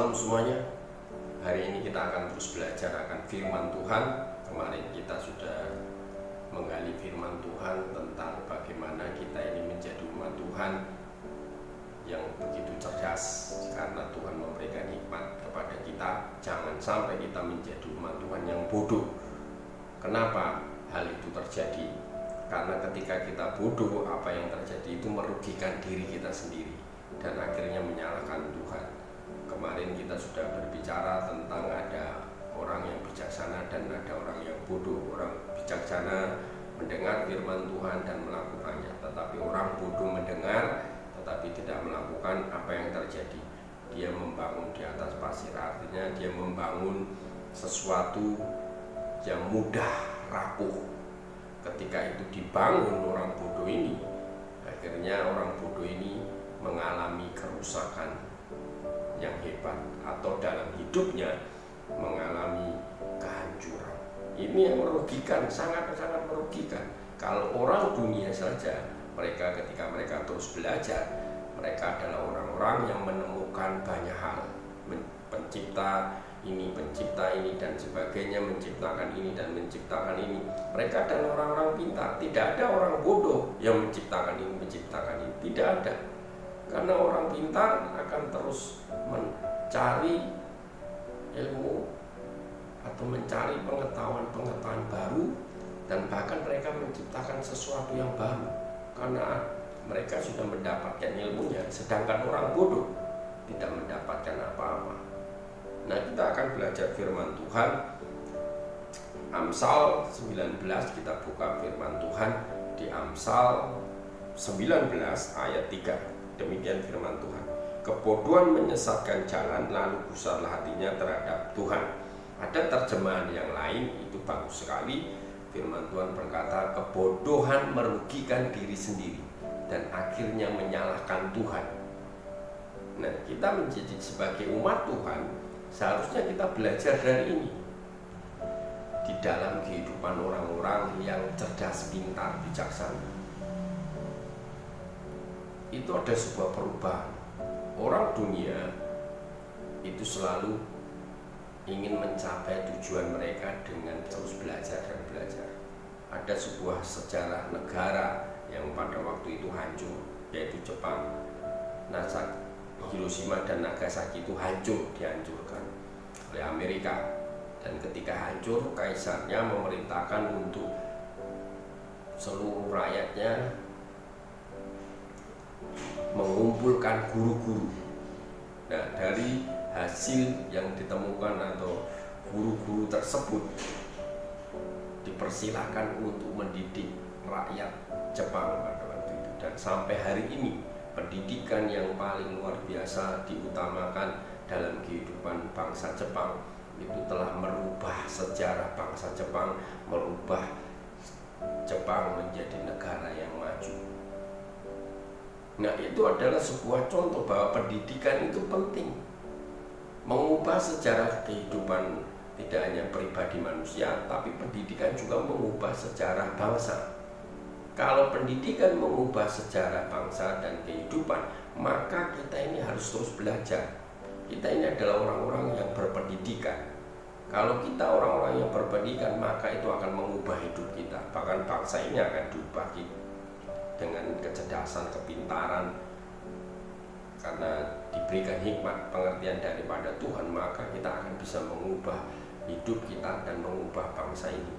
Shalom semuanya. Hari ini kita akan terus belajar akan firman Tuhan. Kemarin kita sudah menggali firman Tuhan tentang bagaimana kita ini menjadi umat Tuhan yang begitu cerdas, karena Tuhan memberikan hikmat kepada kita. Jangan sampai kita menjadi umat Tuhan yang bodoh. Kenapa hal itu terjadi? Karena ketika kita bodoh, apa yang terjadi itu merugikan diri kita sendiri dan akhirnya menyalahkan Tuhan. Kemarin kita sudah berbicara tentang ada orang yang bijaksana dan ada orang yang bodoh. Orang bijaksana mendengar firman Tuhan dan melakukannya, tetapi orang bodoh mendengar tetapi tidak melakukan. Apa yang terjadi? Dia membangun di atas pasir, artinya dia membangun sesuatu yang mudah rapuh. Ketika itu dibangun orang bodoh ini, akhirnya orang bodoh ini mengalami kerusakan yang hebat, atau dalam hidupnya mengalami kehancuran. Ini yang merugikan, sangat-sangat merugikan. Kalau orang dunia saja, mereka ketika mereka terus belajar, mereka adalah orang-orang yang menemukan banyak hal, pencipta ini dan sebagainya, menciptakan ini dan menciptakan ini. Mereka adalah orang-orang pintar. Tidak ada orang bodoh yang menciptakan ini, tidak ada. Karena orang pintar akan terus mencari ilmu atau mencari pengetahuan baru, dan bahkan mereka menciptakan sesuatu yang baru karena mereka sudah mendapatkan ilmunya, sedangkan orang bodoh tidak mendapatkan apa-apa. Nah, kita akan belajar firman Tuhan. Amsal 19, kita buka firman Tuhan di Amsal 19 ayat 3. Demikian firman Tuhan. Kebodohan menyesatkan jalan, lalu gusarlah hatinya terhadap Tuhan. Ada terjemahan yang lain, itu bagus sekali. Firman Tuhan berkata, kebodohan merugikan diri sendiri dan akhirnya menyalahkan Tuhan. Nah, kita menjadi sebagai umat Tuhan, seharusnya kita belajar dari ini. Di dalam kehidupan orang-orang yang cerdas, pintar, bijaksana, itu ada sebuah perubahan. Orang dunia itu selalu ingin mencapai tujuan mereka dengan terus belajar dan belajar. Ada sebuah sejarah negara yang pada waktu itu hancur, yaitu Jepang. Hiroshima dan Nagasaki itu dihancurkan oleh Amerika. Dan ketika hancur, kaisarnya memerintahkan untuk seluruh rakyatnya mengumpulkan guru-guru. Nah, dari hasil yang ditemukan atau guru-guru tersebut dipersilahkan untuk mendidik rakyat Jepang pada waktu itu. Dan sampai hari ini pendidikan yang paling luar biasa diutamakan dalam kehidupan bangsa Jepang. Itu telah merubah sejarah bangsa Jepang, merubah Jepang menjadi negara yang maju. Nah, itu adalah sebuah contoh bahwa pendidikan itu penting, mengubah sejarah kehidupan tidak hanya pribadi manusia, tapi pendidikan juga mengubah sejarah bangsa. Kalau pendidikan mengubah sejarah bangsa dan kehidupan, maka kita ini harus terus belajar. Kita ini adalah orang-orang yang berpendidikan. Kalau kita orang-orang yang berpendidikan, maka itu akan mengubah hidup kita. Bahkan bangsa ini akan diubah dengan kecerdasan, kepintaran. Karena diberikan hikmat, pengertian daripada Tuhan, maka kita akan bisa mengubah hidup kita dan mengubah bangsa ini.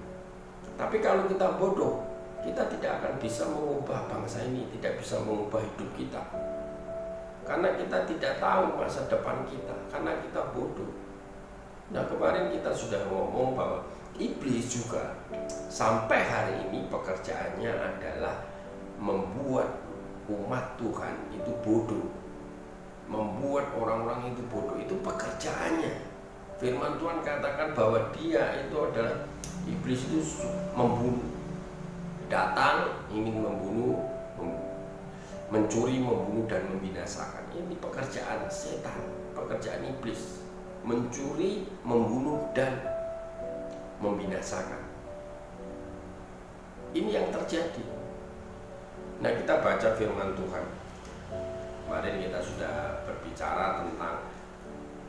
Tapi kalau kita bodoh, kita tidak akan bisa mengubah bangsa ini, tidak bisa mengubah hidup kita. Karena kita tidak tahu masa depan kita, karena kita bodoh. Nah, kemarin kita sudah ngomong bahwa iblis juga sampai hari ini pekerjaannya adalah membuat umat Tuhan itu bodoh, membuat orang-orang itu bodoh. Itu pekerjaannya. Firman Tuhan katakan bahwa dia itu adalah iblis, itu membunuh, datang ingin membunuh, mencuri, membunuh dan membinasakan. Ini pekerjaan setan, pekerjaan iblis, mencuri, membunuh dan membinasakan. Ini yang terjadi. Nah, kita baca firman Tuhan. Kemarin kita sudah berbicara tentang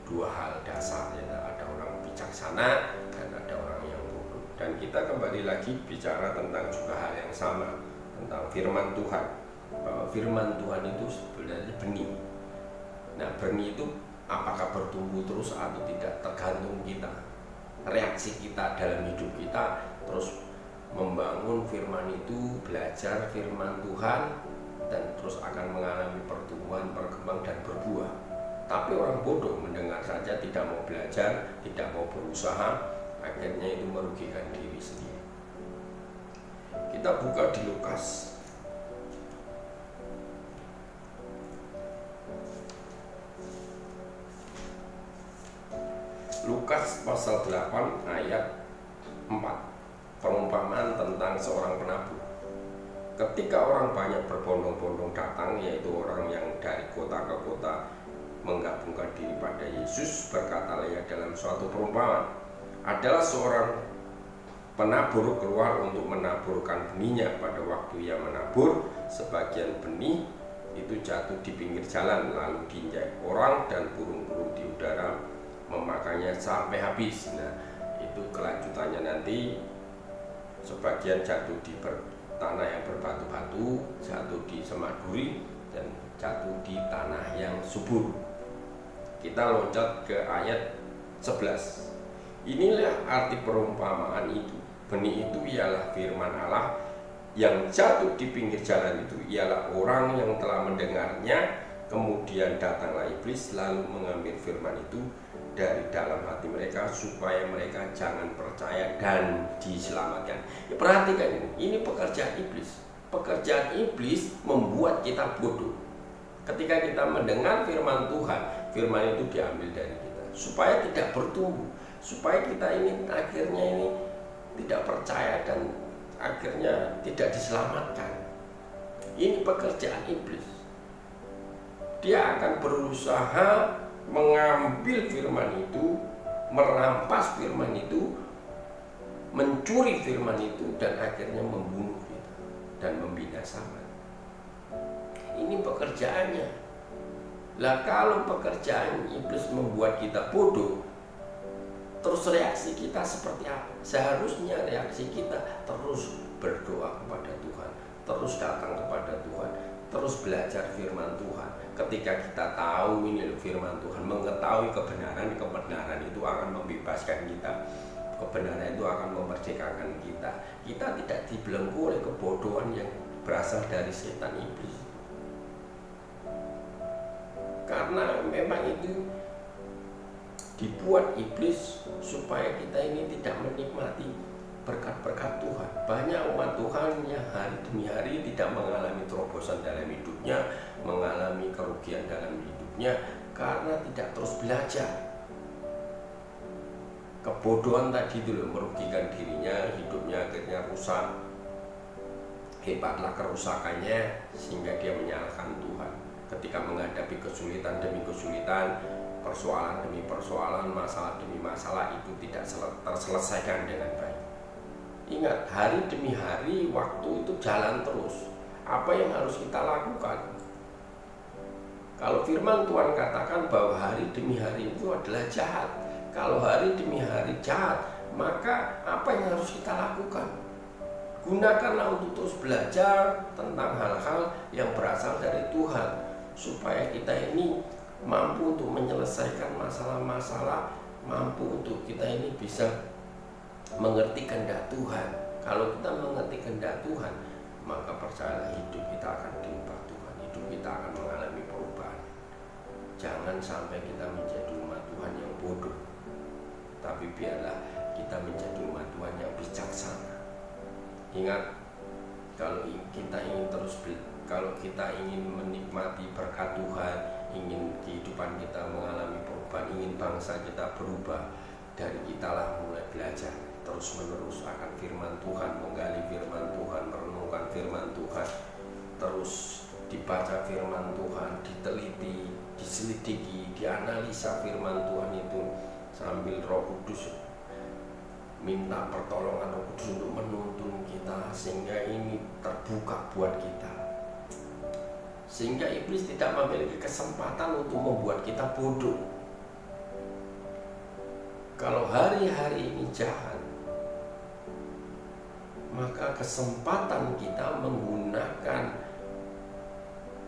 dua hal dasar, ya, ada orang bijaksana dan ada orang yang bodoh. Dan kita kembali lagi bicara tentang juga hal yang sama, tentang firman Tuhan, bahwa firman Tuhan itu sebenarnya benih. Nah, benih itu apakah bertumbuh terus atau tidak tergantung kita, reaksi kita dalam hidup kita, terus membangun firman itu, belajar firman Tuhan, dan terus akan mengalami pertumbuhan, berkembang, dan berbuah. Tapi orang bodoh mendengar saja, tidak mau belajar, tidak mau berusaha, akhirnya itu merugikan diri sendiri. Kita buka di Lukas. Lukas pasal 8 ayat 4. Perumpamaan tentang seorang penabur. Ketika orang banyak berbondong-bondong datang, yaitu orang yang dari kota ke kota menggabungkan diri pada Yesus, berkatalah ia dalam suatu perumpamaan. Adalah seorang penabur keluar untuk menaburkan benihnya. Pada waktu ia menabur, sebagian benih itu jatuh di pinggir jalan, lalu diinjak orang dan burung-burung di udara memakannya sampai habis. Nah, itu kelanjutannya nanti. Sebagian jatuh di tanah yang berbatu-batu, jatuh di semak duri, dan jatuh di tanah yang subur. Kita loncat ke ayat 11. Inilah arti perumpamaan itu. Benih itu ialah firman Allah. Yang jatuh di pinggir jalan itu ialah orang yang telah mendengarnya, kemudian datanglah iblis lalu mengambil firman itu dari dalam hati mereka, supaya mereka jangan percaya dan diselamatkan. Ya, perhatikan ini pekerjaan iblis. Pekerjaan iblis membuat kita bodoh. Ketika kita mendengar firman Tuhan, firman itu diambil dari kita supaya tidak bertumbuh, supaya kita ini akhirnya ini tidak percaya dan akhirnya tidak diselamatkan. Ini pekerjaan iblis. Dia akan berusaha mengambil firman itu, merampas firman itu, mencuri firman itu, dan akhirnya membunuh kita dan membinasakan. Ini pekerjaannya. Lah, kalau pekerjaan iblis membuat kita bodoh, terus reaksi kita seperti apa? Seharusnya reaksi kita terus berdoa kepada Tuhan, terus datang kepada Tuhan, terus belajar firman Tuhan. Ketika kita tahu ini loh firman Tuhan, mengetahui kebenaran, kebenaran itu akan membebaskan kita, kebenaran itu akan memerdekakan kita. Kita tidak dibelenggu oleh kebodohan yang berasal dari setan iblis. Karena memang itu dibuat iblis supaya kita ini tidak menikmati berkat-berkat Tuhan. Banyak umat Tuhan yang hari demi hari tidak mengalami terobosan dalam hidupnya, mengalami kerugian dalam hidupnya karena tidak terus belajar. Kebodohan tadi itu merugikan dirinya, hidupnya akhirnya rusak. Hebatlah kerusakannya sehingga dia menyalahkan Tuhan. Ketika menghadapi kesulitan demi kesulitan, persoalan demi persoalan, masalah demi masalah, itu tidak terselesaikan dengan baik. Ingat, hari demi hari waktu itu jalan terus. Apa yang harus kita lakukan? Kalau firman Tuhan katakan bahwa hari demi hari itu adalah jahat, kalau hari demi hari jahat, maka apa yang harus kita lakukan? Gunakanlah untuk terus belajar tentang hal-hal yang berasal dari Tuhan, supaya kita ini mampu untuk menyelesaikan masalah-masalah, mampu untuk kita ini bisa mengerti kehendak Tuhan. Kalau kita mengerti kehendak Tuhan, maka percayalah hidup kita akan diubah Tuhan, hidup kita akan mengalami perubahan. Jangan sampai kita menjadi umat Tuhan yang bodoh, tapi biarlah kita menjadi umat Tuhan yang bijaksana. Ingat, kalau kita ingin kalau kita ingin menikmati berkat Tuhan, ingin kehidupan kita mengalami perubahan, ingin bangsa kita berubah, dari kitalah mulai belajar terus menerus akan firman Tuhan, menggali firman Tuhan, merenungkan firman Tuhan, terus dibaca firman Tuhan, diteliti, diselidiki, dianalisa firman Tuhan itu sambil Roh Kudus, minta pertolongan Roh Kudus untuk menuntun kita sehingga ini terbuka buat kita, sehingga iblis tidak memiliki kesempatan untuk membuat kita bodoh. Kalau hari-hari ini jahat, maka kesempatan kita menggunakan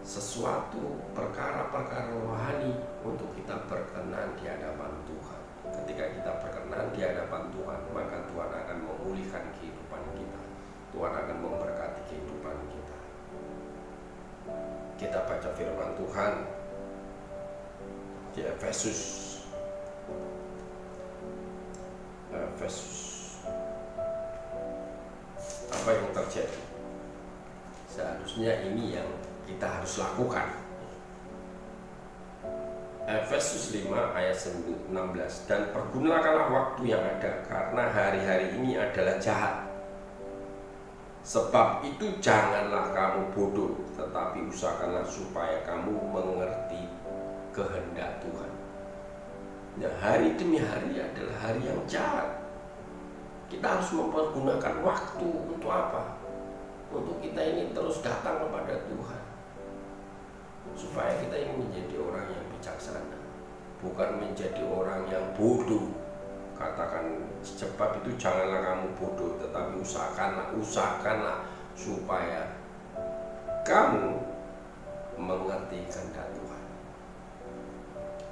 sesuatu perkara-perkara rohani untuk kita berkenan di hadapan Tuhan. Ketika kita berkenan di hadapan Tuhan, maka Tuhan akan memulihkan kehidupan kita. Tuhan akan memberkati kehidupan kita. Kita baca firman Tuhan di Efesus. Apa yang terjadi? Seharusnya ini yang kita harus lakukan. Efesus 5 ayat 16, dan pergunakanlah waktu yang ada, karena hari-hari ini adalah jahat. Sebab itu janganlah kamu bodoh, tetapi usahakanlah supaya kamu mengerti kehendak Tuhan. Nah, hari demi hari adalah hari yang jahat. Kita harus mempergunakan waktu untuk apa? Untuk kita ini terus datang kepada Tuhan, supaya kita ini menjadi orang yang bijaksana, bukan menjadi orang yang bodoh. Katakan sebab itu janganlah kamu bodoh, tetapi usahakanlah supaya kamu mengerti kehendak Tuhan.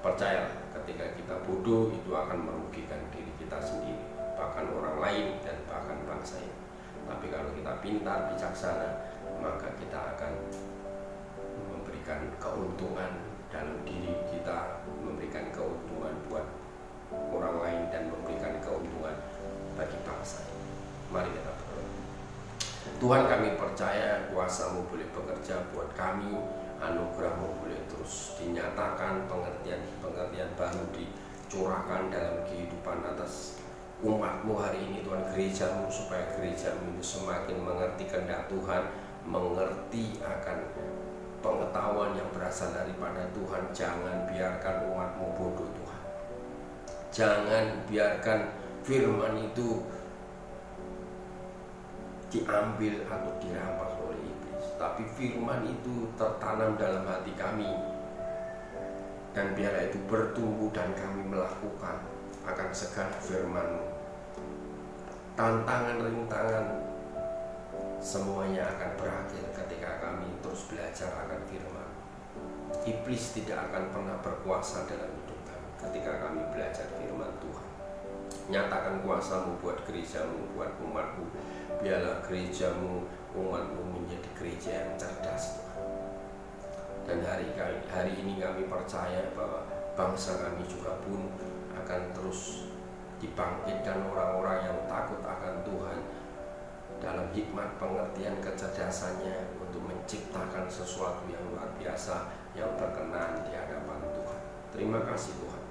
Percayalah, ketika kita bodoh itu akan merugikan diri kita sendiri, bahkan orang lain, dan bahkan bangsa ini. Tapi kalau kita pintar, bijaksana, maka kita akan memberikan keuntungan dalam diri kita, memberikan keuntungan buat orang lain, dan memberikan keuntungan bagi bangsa ini. Mari kita berdoa. Tuhan, kami percaya kuasa-Mu boleh bekerja buat kami, anugerah-Mu boleh terus dinyatakan, pengertian baru dicurahkan dalam kehidupan atas umat-Mu hari ini, Tuhan, gereja-Mu, supaya gereja-Mu ini semakin mengerti kehendak Tuhan, mengerti akan pengetahuan yang berasal daripada Tuhan. Jangan biarkan umat-Mu bodoh, Tuhan. Jangan biarkan firman itu diambil atau dirampas oleh iblis, tapi firman itu tertanam dalam hati kami, dan biarlah itu bertumbuh dan kami melakukan akan segala firman-Mu. Tantangan, rintangan, semuanya akan berakhir ketika kami terus belajar akan firman. Iblis tidak akan pernah berkuasa dalam hidup kami ketika kami belajar firman Tuhan. Nyatakan kuasa-Mu buat gereja-Mu, buat umat-Mu. Biarlah gereja-Mu, umat-Mu menjadi gereja yang cerdas, Tuhan. Dan hari ini kami percaya bahwa bangsa kami juga pun akan terus dibangkitkan orang-orang yang takut akan Tuhan dalam hikmat pengertian kecerdasannya untuk menciptakan sesuatu yang luar biasa yang berkenan di hadapan Tuhan. Terima kasih Tuhan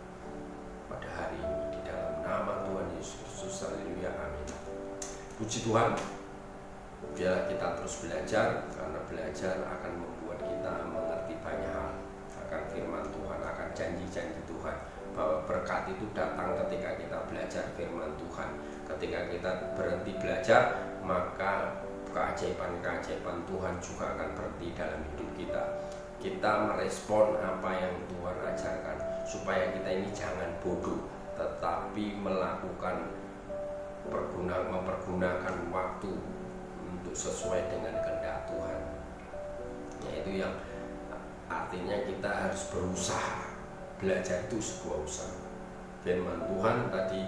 pada hari ini, di dalam nama Tuhan Yesus Kristus. Haleluya, amin. Puji Tuhan, biarlah kita terus belajar, karena belajar akan membuat kita mengerti banyak hal akan firman Tuhan, akan janji-janji Tuhan, bahwa berkat itu datang ketika kita belajar firman Tuhan. Ketika kita berhenti belajar, maka keajaiban-keajaiban Tuhan juga akan berhenti dalam hidup kita. Kita merespon apa yang Tuhan ajarkan, supaya kita ini jangan bodoh, tetapi mempergunakan waktu untuk sesuai dengan kehendak Tuhan. Yaitu yang artinya kita harus berusaha. Belajar itu sebuah usaha. Firman Tuhan tadi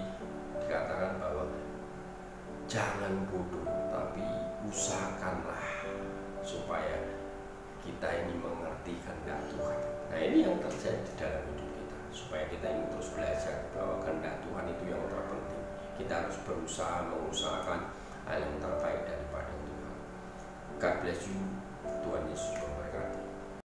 dikatakan bahwa jangan bodoh, tapi usahakanlah supaya kita ini mengerti kehendak Tuhan. Nah, ini yang terjadi dalam hidup kita, supaya kita ini terus belajar bahwa kehendak Tuhan itu yang terpenting. Kita harus berusaha mengusahakan hal yang terbaik daripada Tuhan. God bless you. Tuhan Yesus memberkati.